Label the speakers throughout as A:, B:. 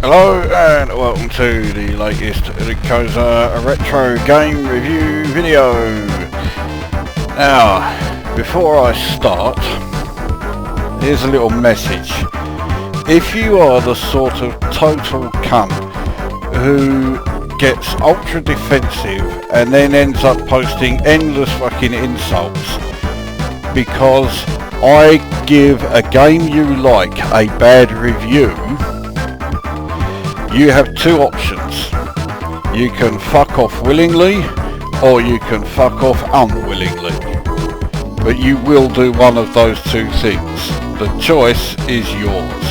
A: Hello and welcome to the latest Lukozer retro game review video. Now, before I start, here's a little message. If you are the sort of total cunt who gets ultra defensive and then ends up posting endless fucking insults because I give a game you like a bad review, you have two options. You can fuck off willingly, or you can fuck off unwillingly. But you will do one of those two things. The choice is yours.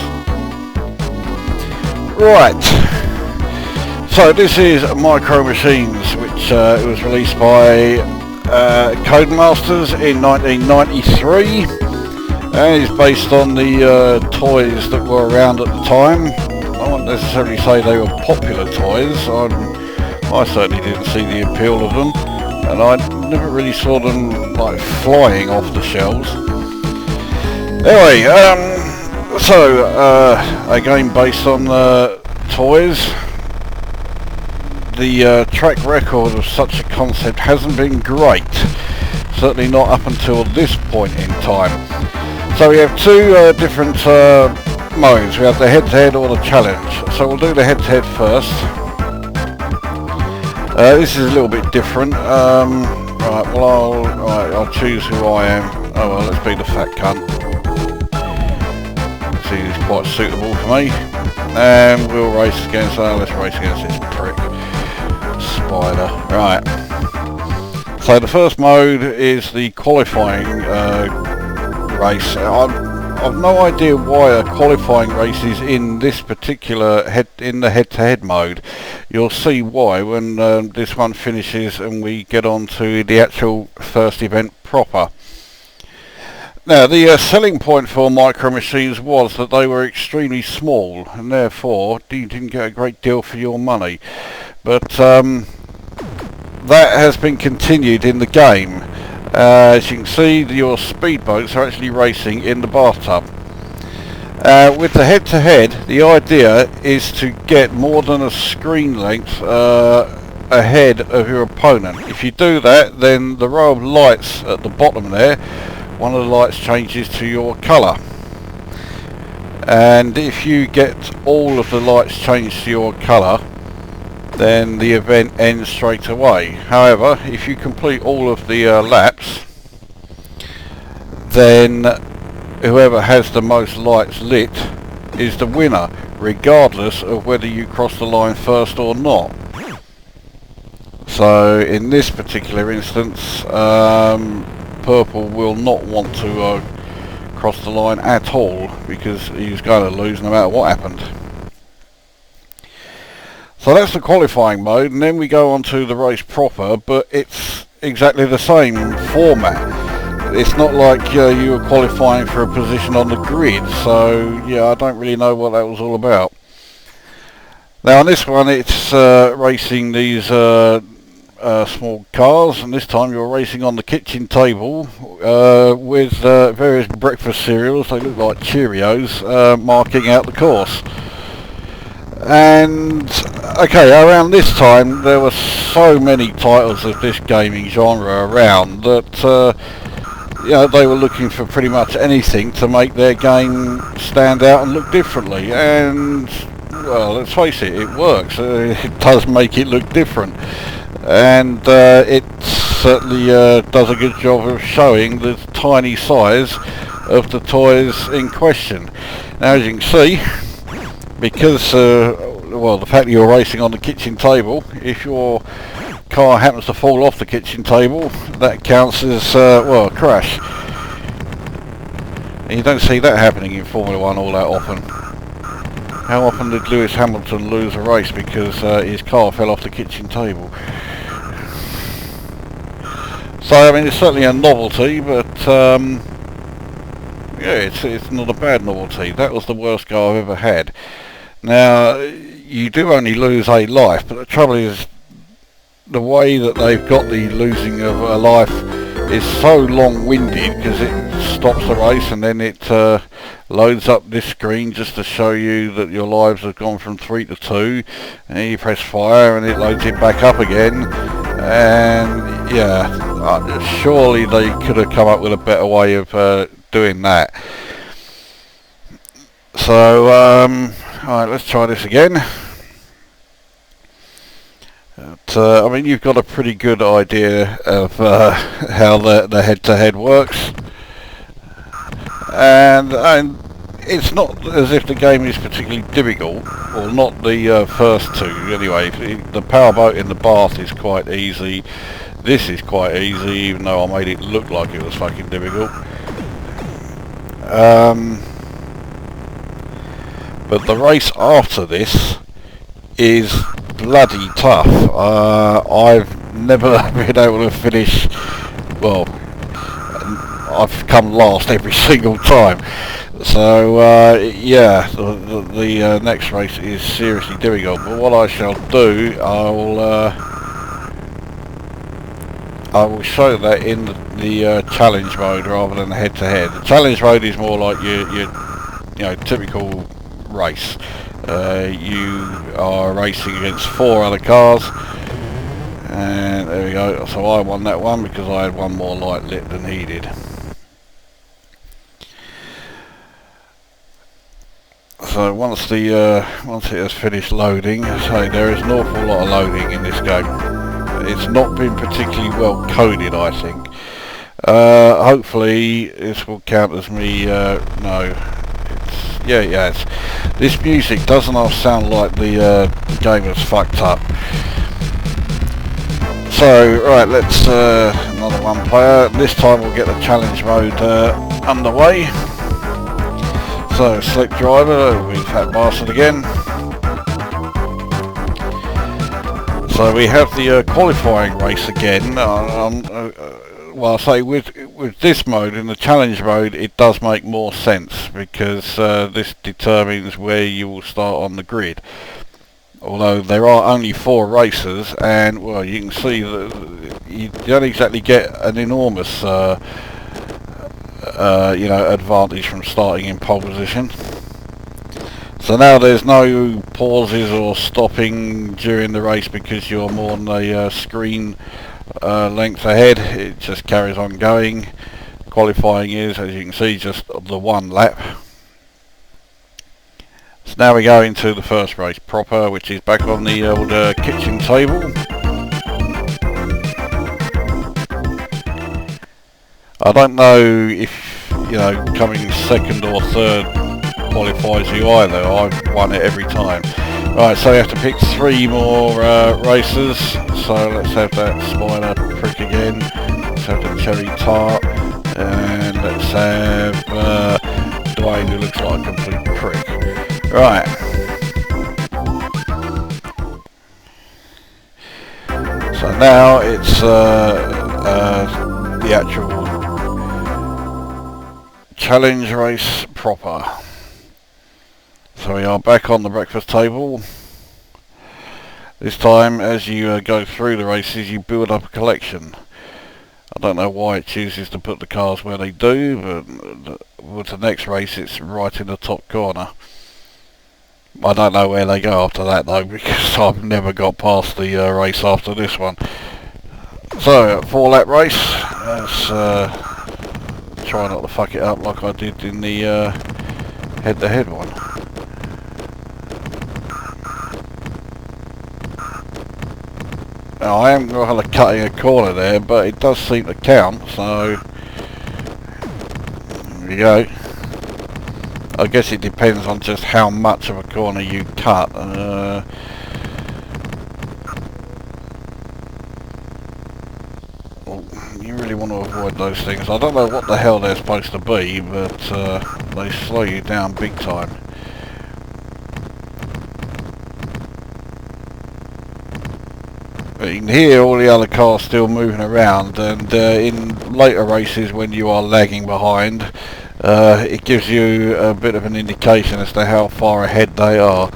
A: Right. So this is Micro Machines, which was released by Codemasters in 1993. And is based on the toys that were around at the time. I won't necessarily say they were popular toys. I certainly didn't see the appeal of them, and I never really saw them like flying off the shelves. Anyway, so a game based on toys. The track record of such a concept hasn't been great, certainly not up until this point in time. So we have two different modes. We have the head-to-head or the challenge. So we'll do the head-to-head first. This is a little bit different. Right, well I'll choose who I am. Oh well, let's be the fat cunt. Seems quite suitable for me. And we'll race against, let's race against this prick. Spider. Right. So the first mode is the qualifying race. I've no idea why a qualifying race is in this particular head-to-head mode. You'll see why when this one finishes and we get on to the actual first event proper. Now, the selling point for Micro Machines was that they were extremely small, and therefore you didn't get a great deal for your money. But that has been continued in the game. As you can see, your speedboats are actually racing in the bathtub. With the head-to-head, the idea is to get more than a screen length ahead of your opponent. If you do that, then the row of lights at the bottom there, one of the lights changes to your colour. And if you get all of the lights changed to your colour, then the event ends straight away. However, if you complete all of the laps, then whoever has the most lights lit is the winner, regardless of whether you cross the line first or not. So in this particular instance, Purple will not want to cross the line at all, because he's going to lose no matter what happened. So that's the qualifying mode, and then we go on to the race proper, but it's exactly the same format. It's not like you were qualifying for a position on the grid, so yeah, I don't really know what that was all about. Now on this one it's racing these small cars, and this time you're racing on the kitchen table with various breakfast cereals. They look like Cheerios, marking out the course. And okay, around this time there were so many titles of this gaming genre around that they were looking for pretty much anything to make their game stand out and look differently. And well, let's face it, it works. It does make it look different, and it certainly does a good job of showing the tiny size of the toys in question. Now, as you can see, because well, the fact that you're racing on the kitchen table, if your car happens to fall off the kitchen table, that counts as well, a crash. And you don't see that happening in Formula 1 all that often. How often did Lewis Hamilton lose a race because his car fell off the kitchen table? So I mean, it's certainly a novelty, but yeah, it's not a bad novelty. That was the worst car I've ever had. Now, you do only lose a life, but the trouble is the way that they've got the losing of a life is so long-winded, because it stops the race, and then it loads up this screen just to show you that your lives have gone from 3 to 2, and then you press fire and it loads it back up again. And yeah, surely they could have come up with a better way of doing that. So alright, let's try this again. I mean, you've got a pretty good idea of how the head-to-head works, and it's not as if the game is particularly difficult, or not the first two anyway. The powerboat in the bath is quite easy. This is quite easy, even though I made it look like it was fucking difficult. But the race after this is bloody tough. I've never been able to finish, well, I've come last every single time. So yeah, the next race is seriously difficult. But what I shall do, I will show that in the challenge mode rather than head to head. The challenge mode is more like your typical race. You are racing against 4 other cars, and there we go. So I won that one because I had one more light lit than he did. So once it has finished loading, so there is an awful lot of loading in this game. It's not been particularly well coded, I think. Hopefully this will count as me. No. Yes. This music doesn't half sound like the game was fucked up. So, right, let's another one player. This time we'll get the challenge mode underway. So, select driver with Fat Bastard again. So we have the qualifying race again. Well, I say with this mode, in the challenge mode, it does make more sense because this determines where you will start on the grid. Although there are only 4 races, and well, you can see that you don't exactly get an enormous, advantage from starting in pole position. So now there's no pauses or stopping during the race because you're more than a screen length ahead. It just carries on going. Qualifying is, as you can see, just the 1 lap. So now we go into the first race proper, which is back on the old kitchen table. I don't know if coming second or third qualifies you either. I've won it every time. Right, so you have to pick 3 more races. So let's have that spider prick again. Let's have the cherry tart, and let's have Dwayne, who looks like a complete prick. Right. So now it's the actual challenge race proper. So we are back on the breakfast table. This time, as you go through the races, you build up a collection. I don't know why it chooses to put the cars where they do, but with the next race it's right in the top corner. I don't know where they go after that though, because I've never got past the race after this one. So, 4 lap race. Let's try not to fuck it up like I did in the head-to-head one. Now, I am rather cutting a corner there, but it does seem to count, so there we go. I guess it depends on just how much of a corner you cut. You really want to avoid those things. I don't know what the hell they're supposed to be, but they slow you down big time. But you can hear all the other cars still moving around, and in later races when you are lagging behind, it gives you a bit of an indication as to how far ahead they are.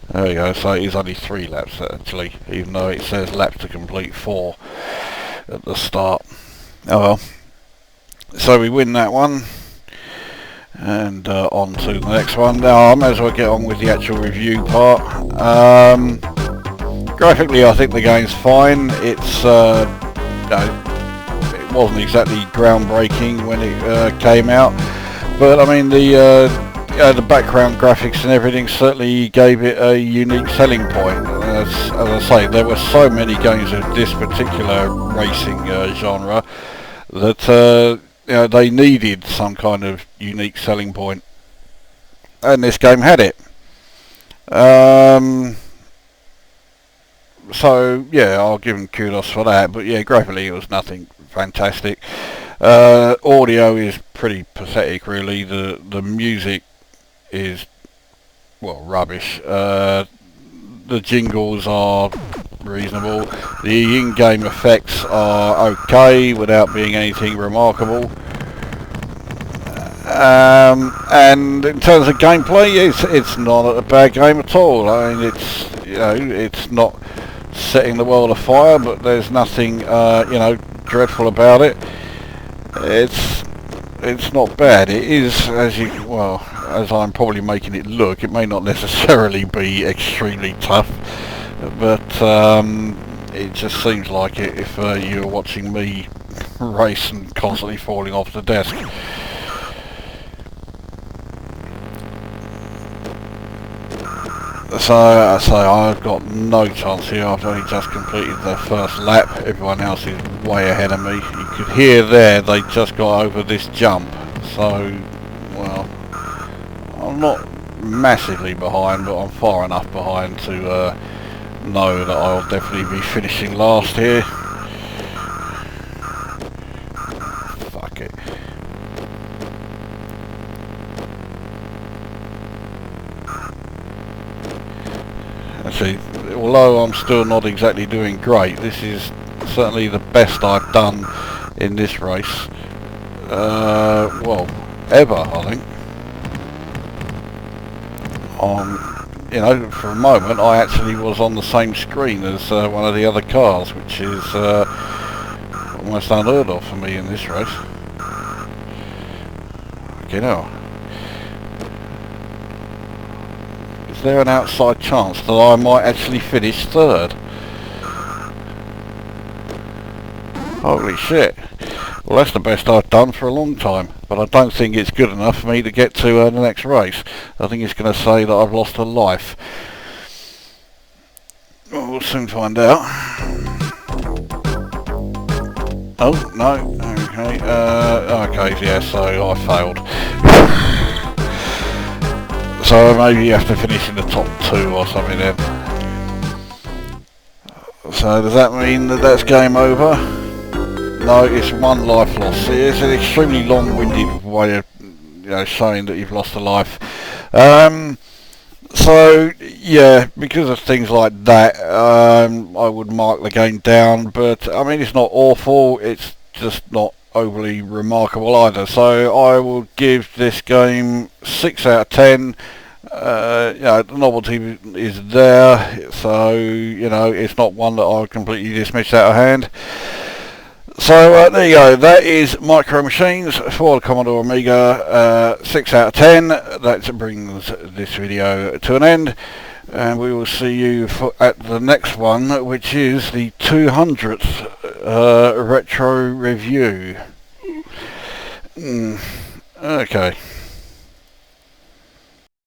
A: There we go, so it is only 3 laps actually, even though it says laps to complete 4 at the start. Oh well. So we win that one, and on to the next one. Now I may as well get on with the actual review part. Graphically, I think the game's fine. It's it wasn't exactly groundbreaking when it came out, but I mean the background graphics and everything certainly gave it a unique selling point. As I say, there were so many games of this particular racing genre that they needed some kind of unique selling point, and this game had it. So yeah, I'll give them kudos for that. But yeah, graphically it was nothing fantastic. Audio is pretty pathetic, really. The music is, well, rubbish. The jingles are reasonable. The in-game effects are okay without being anything remarkable. And in terms of gameplay, it's not a bad game at all. I mean, it's not setting the world afire, but there's nothing dreadful about it. It's not bad. It is, as I'm probably making it look, it may not necessarily be extremely tough, but it just seems like it if you're watching me race and constantly falling off the desk. So I've got no chance here. I've only just completed the first lap. Everyone else is way ahead of me. You could hear there they just got over this jump. So, well, I'm not massively behind, but I'm far enough behind to know that I'll definitely be finishing last here. Fuck it. Actually, although I'm still not exactly doing great, this is certainly the best I've done in this race. Well, ever, I think. For a moment I actually was on the same screen as one of the other cars, which is almost unheard of for me in this race. Is there an outside chance that I might actually finish third? Holy shit. Well, that's the best I've done for a long time, but I don't think it's good enough for me to get to the next race. I think it's going to say that I've lost a life. Well, we'll soon find out. Oh, no. Okay. Okay, yeah, so I failed. So maybe you have to finish in the top 2 or something then. So does that mean that that's game over? No, it's 1 life loss. It's an extremely long-winded way of showing that you've lost a life. So yeah, because of things like that, I would mark the game down. But I mean, it's not awful. It's just not overly remarkable either. So I will give this game 6 out of 10. The novelty is there, so it's not one that I would completely dismiss out of hand. So there you go, that is Micro Machines for the Commodore Amiga, 6 out of 10. That brings this video to an end, and we will see you at the next one, which is the 200th retro review. Okay.